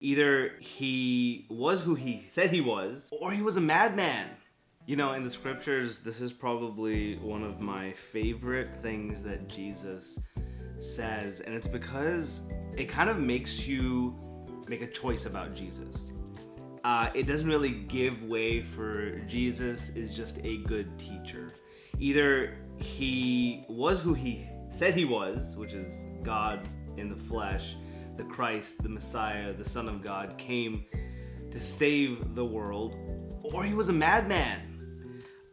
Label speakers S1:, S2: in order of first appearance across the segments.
S1: Either he was who he said he was, or he was a madman. You know, in the scriptures, this is probably one of my favorite things that Jesus says, and it's because it kind of makes you make a choice about Jesus. It doesn't really give way for Jesus is just a good teacher. Either he was who he said he was, which is God in the flesh, the Christ, the Messiah, the Son of God, came to save the world, or he was a madman.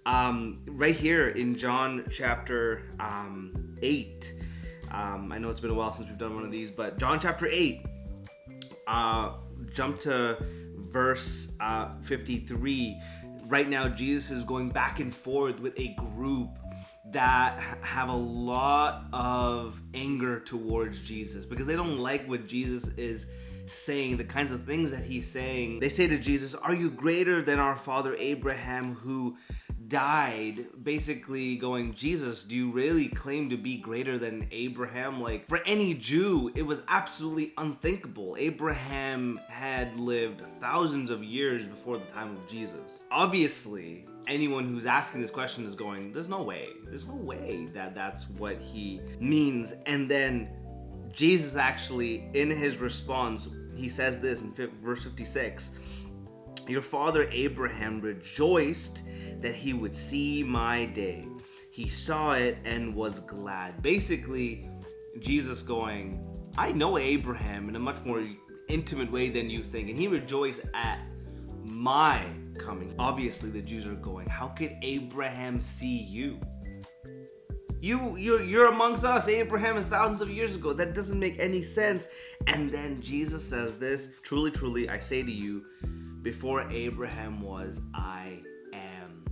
S1: Right here in John chapter 8, I know it's been a while since we've done one of these, but John chapter 8, jump to verse 53. Right now, Jesus is going back and forth with a group that have a lot of anger towards Jesus because they don't like what Jesus is saying, the kinds of things that he's saying. They say to Jesus, "Are you greater than our father Abraham who died?" Basically going, Jesus, do you really claim to be greater than Abraham? Like, for any Jew, it was absolutely unthinkable. Abraham had lived thousands of years before the time of Jesus. Obviously, anyone who's asking this question is going, there's no way that that's what he means. And then Jesus actually, in his response, he says this in verse 56, "Your father Abraham rejoiced that he would see my day. He saw it and was glad." Basically, Jesus going, I know Abraham in a much more intimate way than you think, and he rejoiced at my coming. Obviously, the Jews are going, how could Abraham see you? You're amongst us. Abraham is thousands of years ago. That doesn't make any sense. And then Jesus says this, "Truly, truly, I say to you, before Abraham was, I am."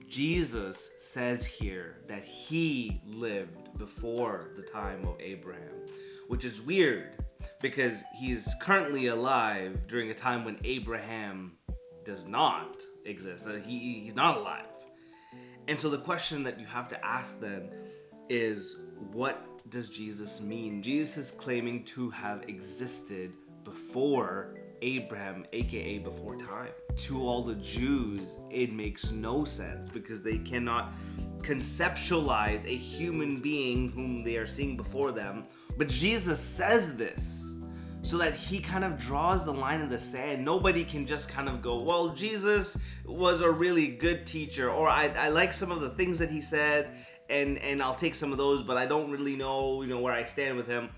S1: Jesus says here that he lived before the time of Abraham, which is weird because he's currently alive during a time when Abraham does not exist. He's not alive. And so the question that you have to ask then is, what does Jesus mean? Jesus is claiming to have existed before Abraham, aka before time. To all the Jews, it makes no sense because they cannot conceptualize a human being whom they are seeing before them. But Jesus says this so that he kind of draws the line in the sand. Nobody can just kind of go, well, Jesus was a really good teacher, or I like some of the things that he said, and I'll take some of those, but I don't really know, where I stand with him.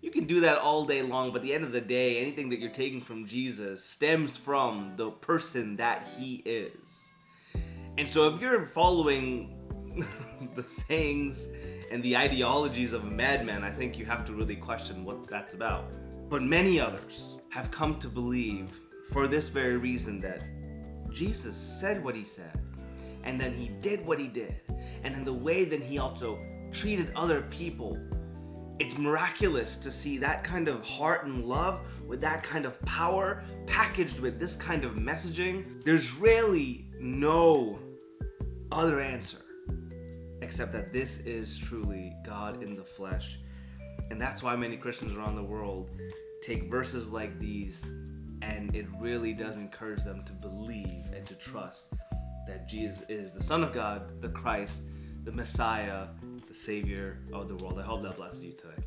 S1: You can do that all day long, but at the end of the day, anything that you're taking from Jesus stems from the person that he is. And so if you're following the sayings and the ideologies of a madman, I think you have to really question what that's about. But many others have come to believe for this very reason that Jesus said what he said, and then he did what he did, and in the way that he also treated other people. It's miraculous to see that kind of heart and love with that kind of power packaged with this kind of messaging. There's really no other answer except that this is truly God in the flesh. And that's why many Christians around the world take verses like these, and it really does encourage them to believe and to trust that Jesus is the Son of God, the Christ, the Messiah, the Savior of the world. I hope that blesses you today.